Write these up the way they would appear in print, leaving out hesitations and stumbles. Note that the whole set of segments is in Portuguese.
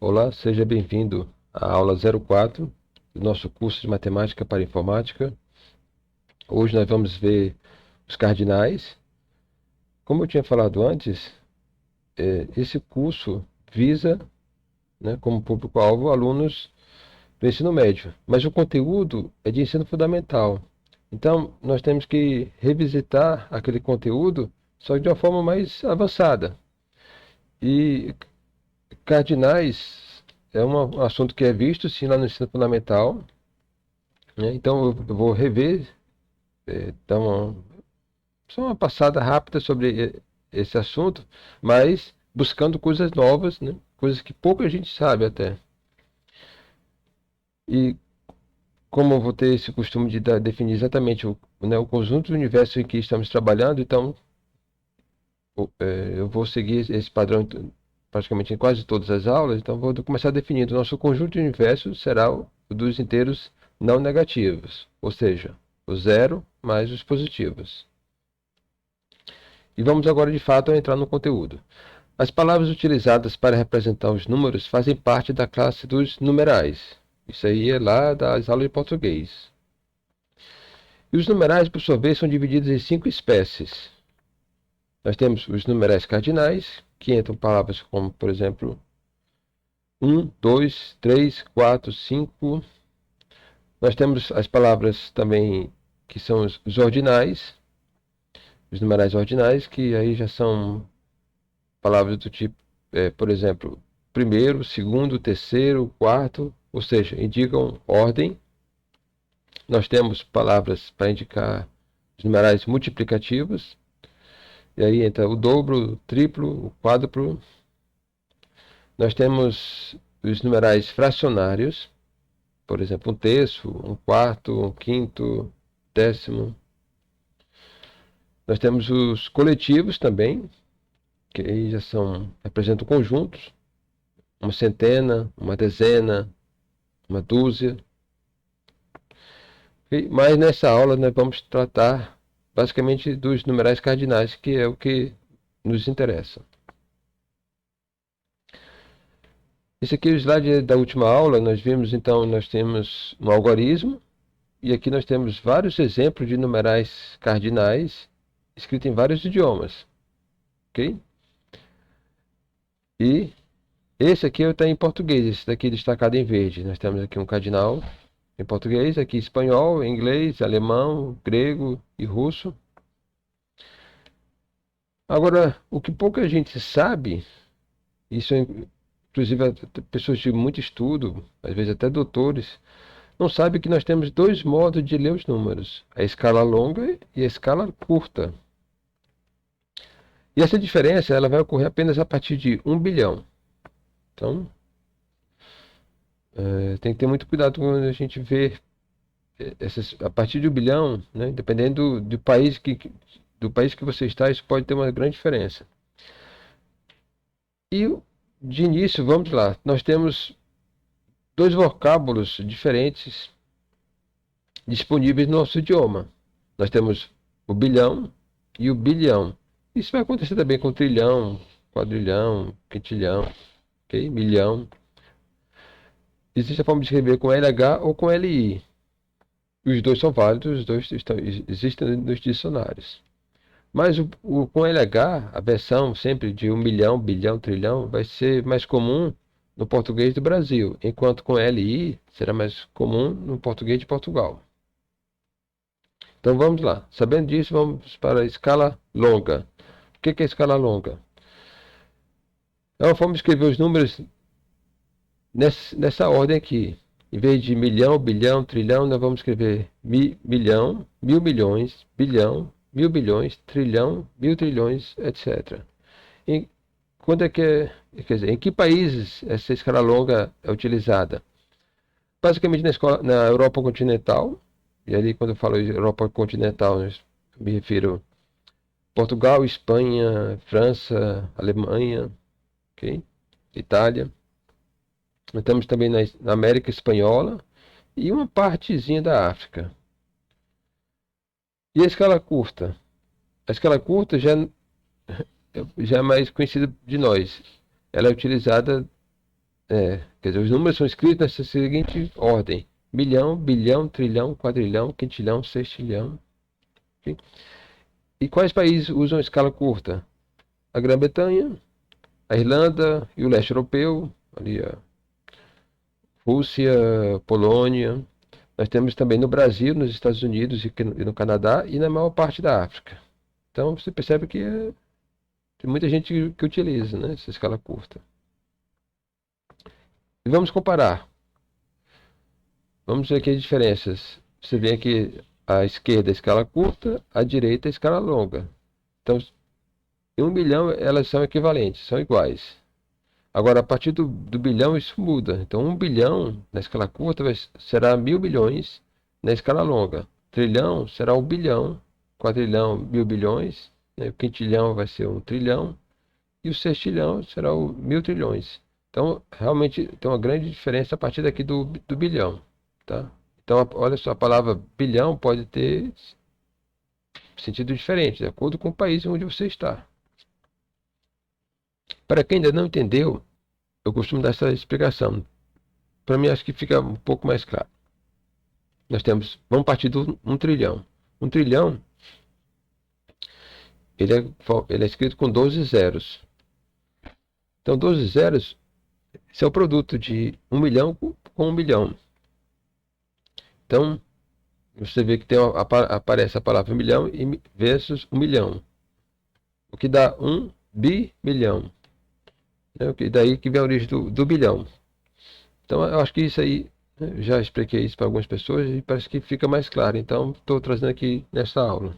Olá, seja bem-vindo à aula 04 do nosso curso de Matemática para Informática. Hoje nós vamos ver os cardinais. Como eu tinha falado antes, esse curso visa, né, como público-alvo, alunos do ensino médio, mas o conteúdo é de ensino fundamental. Então, nós temos que revisitar aquele conteúdo, só que de uma forma mais avançada. E cardinais é um assunto que é visto, sim, lá no ensino fundamental, né? Então, eu vou rever, dar só uma passada rápida sobre esse assunto, mas buscando coisas novas, né? Coisas que pouca gente sabe até. E como eu vou ter esse costume de definir exatamente o conjunto do universo em que estamos trabalhando, então eu vou seguir esse padrão praticamente em quase todas as aulas, então vou começar definindo. Nosso conjunto de universo será o dos inteiros não negativos, ou seja, o zero mais os positivos. E vamos agora de fato entrar no conteúdo. As palavras utilizadas para representar os números fazem parte da classe dos numerais. Isso aí é lá das aulas de português. E os numerais, por sua vez, são divididos em 5 espécies. Nós temos os numerais cardinais, que entram palavras como, por exemplo, 1, 2, 3, 4, 5. Nós temos as palavras também que são os ordinais, os numerais ordinais, que aí já são palavras do tipo, por exemplo, primeiro, segundo, terceiro, quarto, ou seja, indicam ordem. Nós temos palavras para indicar os numerais multiplicativos, e aí entra o dobro, o triplo, o quádruplo. Nós temos os numerais fracionários, por exemplo, um terço, um quarto, um quinto, décimo. Nós temos os coletivos também, que aí já representam conjuntos, uma centena, uma dezena, uma dúzia. Mas nessa aula nós vamos tratar basicamente dos numerais cardinais, que é o que nos interessa. Esse aqui é o slide da última aula. Nós vimos então, nós temos um algarismo, e aqui nós temos vários exemplos de numerais cardinais escritos em vários idiomas, ok? E esse aqui está em português, esse daqui destacado em verde. Nós temos aqui um cardinal em português, aqui espanhol, inglês, alemão, grego e russo. Agora, o que pouca gente sabe, isso inclusive pessoas de muito estudo, às vezes até doutores, não sabem que nós temos dois modos de ler os números, a escala longa e a escala curta. E essa diferença ela vai ocorrer apenas a partir de 1 bilhão. Então, tem que ter muito cuidado quando a gente vê a partir de 1 bilhão, né, dependendo do país que você está, isso pode ter uma grande diferença. E de início, vamos lá, nós temos dois vocábulos diferentes disponíveis no nosso idioma. Nós temos o bilhão e o bilhão. Isso vai acontecer também com trilhão, quadrilhão, quintilhão, ok? Milhão. Existe a forma de escrever com LH ou com LI. Os dois são válidos, os dois existem nos dicionários. Mas com LH, a versão sempre de 1 milhão, bilhão, trilhão, vai ser mais comum no português do Brasil, enquanto com LI será mais comum no português de Portugal. Então vamos lá. Sabendo disso, vamos para a escala longa. O que é a escala longa? É uma forma de escrever os números nessa ordem aqui. Em vez de milhão, bilhão, trilhão, nós vamos escrever milhão, 1.000 milhões, bilhão, 1.000 bilhões, trilhão, 1.000 trilhões, etc. Quando quer dizer, em que países essa escala longa é utilizada? Basicamente na Europa continental, e ali quando eu falo Europa continental, eu me refiro a Portugal, Espanha, França, Alemanha, ok? Itália. Nós temos também na América Espanhola e uma partezinha da África. E a escala curta? A escala curta já, já é mais conhecida de nós. Ela é utilizada Quer dizer, os números são escritos nessa seguinte ordem: milhão, bilhão, trilhão, quadrilhão, quintilhão, sextilhão. Ok? E quais países usam escala curta? A Grã-Bretanha, a Irlanda e o leste europeu, ali a Rússia, Polônia. Nós temos também no Brasil, nos Estados Unidos e no Canadá e na maior parte da África. Então você percebe que tem muita gente que utiliza, né, essa escala curta. E vamos comparar. Vamos ver aqui as diferenças. Você vê aqui à esquerda a escala curta, à direita a escala longa. Então, em 1 milhão elas são equivalentes, são iguais. Agora, a partir do bilhão isso muda. Então, 1 bilhão na escala curta será 1.000 bilhões na escala longa. Trilhão será 1 bilhão, quadrilhão, 1.000 bilhões, né? O quintilhão vai ser 1 trilhão e o sextilhão será 1.000 trilhões. Então, realmente tem uma grande diferença a partir daqui do bilhão, tá? Então, olha só, a palavra bilhão pode ter sentido diferente, de acordo com o país onde você está. Para quem ainda não entendeu, eu costumo dar essa explicação. Para mim, acho que fica um pouco mais claro. Vamos partir do 1 trilhão. 1 trilhão, ele é escrito com 12 zeros. Então, 12 zeros, esse é o produto de 1 milhão com 1 milhão. Então, você vê que aparece a palavra 1 milhão versus 1 milhão. O que dá 1 bilhão. Né? Daí que vem a origem do bilhão. Então, eu acho que isso aí, né, já expliquei isso para algumas pessoas e parece que fica mais claro. Então, estou trazendo aqui nessa aula.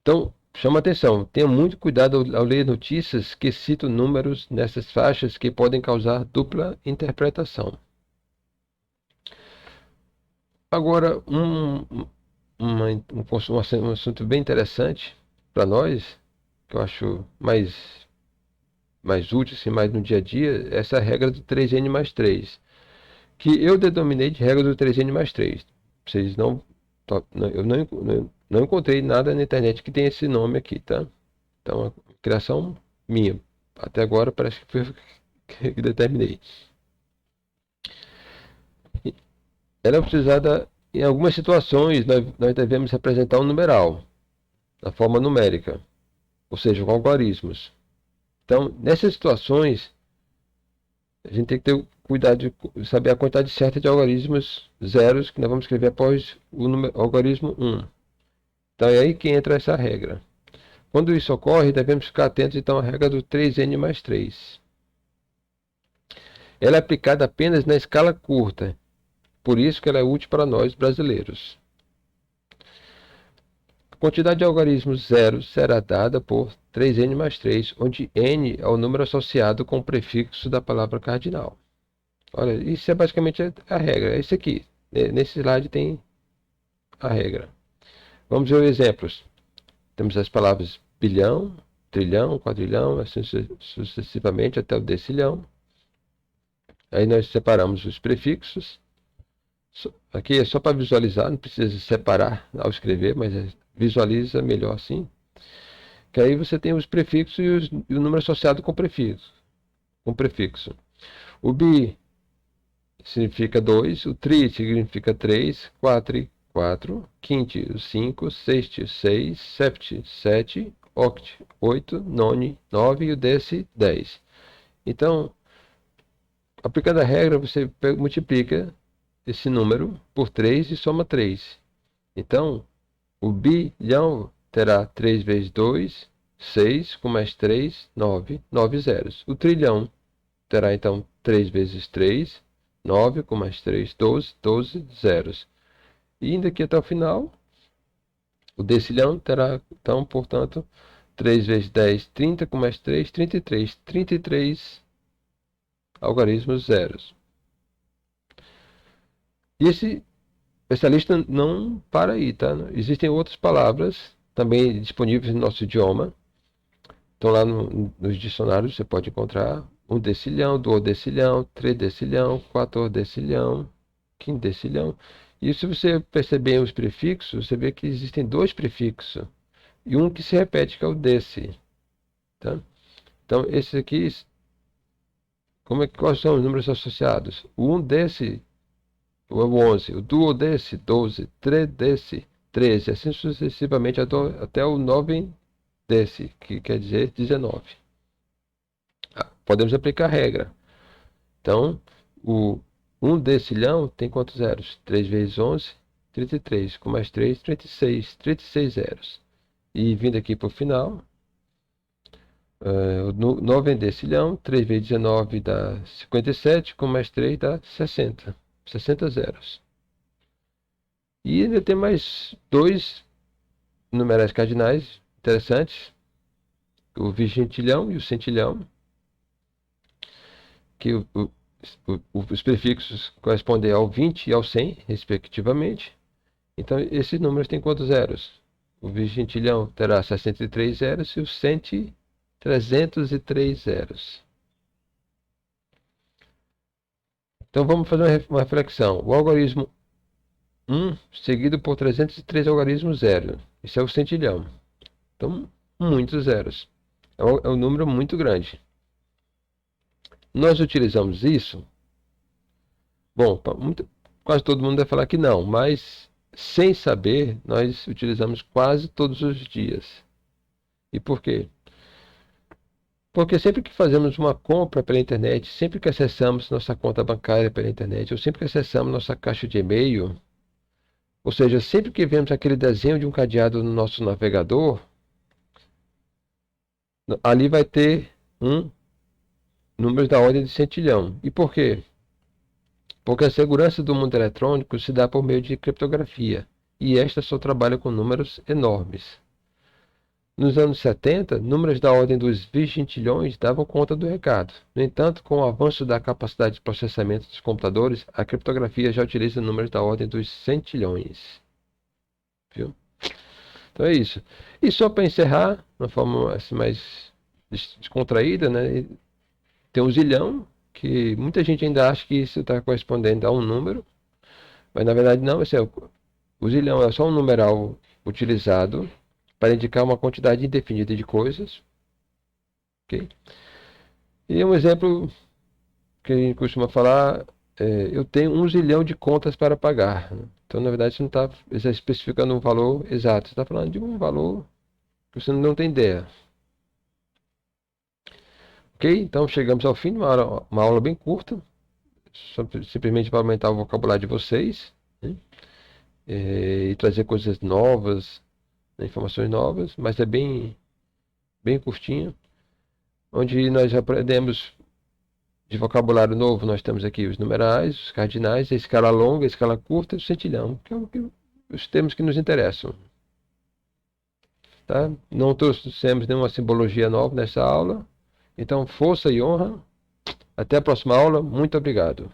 Então, chama atenção. Tenha muito cuidado ao ler notícias que citam números nessas faixas que podem causar dupla interpretação. Agora, um assunto bem interessante para nós, que eu acho mais útil, assim, mais no dia a dia, é essa regra do 3n mais 3, que eu denominei de regra do 3n mais 3. Vocês eu não encontrei nada na internet que tenha esse nome aqui, tá? Então, a criação minha. Até agora parece que foi que determinei. Ela é utilizada em algumas situações, nós devemos representar um numeral, na forma numérica, ou seja, com algarismos. Então, nessas situações, a gente tem que ter cuidado de saber a quantidade certa de algarismos zeros que nós vamos escrever após o algarismo 1. Então, é aí que entra essa regra. Quando isso ocorre, devemos ficar atentos então à regra do 3n mais 3. Ela é aplicada apenas na escala curta, por isso que ela é útil para nós brasileiros. A quantidade de algarismos zeros será dada por 3n mais 3, onde n é o número associado com o prefixo da palavra cardinal. Olha, isso é basicamente a regra. É isso aqui. Nesse slide tem a regra. Vamos ver exemplos. Temos as palavras bilhão, trilhão, quadrilhão, assim sucessivamente até o decilhão. Aí nós separamos os prefixos. Aqui é só para visualizar, não precisa separar ao escrever, mas visualiza melhor assim. Que aí você tem os prefixos e o número associado com prefixo. O bi significa 2, o tri significa 3, quatri, 4, quinti, 5, sexti, 6, septi, 7, octi, 8, noni, 9 e o deci, 10. Então, aplicando a regra, você multiplica esse número por 3 e soma 3. Então, o bilhão terá 3 vezes 2, 6, com mais 3, 9, 9 zeros. O trilhão terá então 3 vezes 3, 9, com mais 3, 12, 12 zeros. E indo aqui até o final, o decilhão terá então, portanto, 3 vezes 10, 30, com mais 3, 33. 33 algarismos zeros. E essa lista não para aí, tá? Existem outras palavras também disponíveis no nosso idioma. Então lá nos dicionários você pode encontrar um decilhão, duodecilhão, tridecilhão, quatordecilhão, quindecilhão. E se você perceber os prefixos, você vê que existem dois prefixos e um que se repete, que é o desse. Tá? Então esse aqui Quais são os números associados? O 1 desse, o 11, o duo desse, 12, 3 desse, 13, assim sucessivamente até o 9 desse, que quer dizer 19. Podemos aplicar a regra. Então, o 1 decilhão tem quantos zeros? 3 vezes 11, 33. Com mais 3, 36. 36 zeros. E vindo aqui para o final, o 9 decilhão, 3 vezes 19 dá 57. Com mais 3 dá 60. 60 zeros. E ainda tem mais dois numerais cardinais interessantes. O vigintilhão e o centilhão. Que os prefixos correspondem ao 20 e ao 100, respectivamente. Então, esses números têm quantos zeros? O vigintilhão terá 63 zeros e o 100, 303 zeros. Então, vamos fazer uma reflexão. O algarismo 1 seguido por 303 algarismos zero. Isso é o centilhão. Então, muitos zeros. É um número muito grande. Nós utilizamos isso? Bom, quase todo mundo vai falar que não, mas sem saber, nós utilizamos quase todos os dias. E por quê? Porque sempre que fazemos uma compra pela internet, sempre que acessamos nossa conta bancária pela internet, ou sempre que acessamos nossa caixa de e-mail, ou seja, sempre que vemos aquele desenho de um cadeado no nosso navegador, ali vai ter um número da ordem de centilhão. E por quê? Porque a segurança do mundo eletrônico se dá por meio de criptografia, e esta só trabalha com números enormes. Nos anos 70, números da ordem dos vigintilhões davam conta do recado. No entanto, com o avanço da capacidade de processamento dos computadores, a criptografia já utiliza números da ordem dos centilhões. Viu? Então é isso. E só para encerrar, de uma forma assim, mais descontraída, né? Tem um zilhão, que muita gente ainda acha que isso está correspondendo a um número, mas na verdade não. O zilhão é só um numeral utilizado para indicar uma quantidade indefinida de coisas. Ok? E um exemplo que a gente costuma falar eu tenho 1 zilhão de contas para pagar. Então, na verdade, você não está especificando um valor exato, você está falando de um valor que você não tem ideia. Ok? Então, chegamos ao fim de uma aula bem curta, simplesmente para aumentar o vocabulário de vocês, né? E trazer coisas novas, né, informações novas, mas é bem curtinho, onde nós aprendemos de vocabulário novo. Nós temos aqui os numerais, os cardinais, a escala longa, a escala curta e o centilhão, que é os termos que nos interessam. Tá? Não trouxemos nenhuma simbologia nova nessa aula. Então, força e honra. Até a próxima aula. Muito obrigado.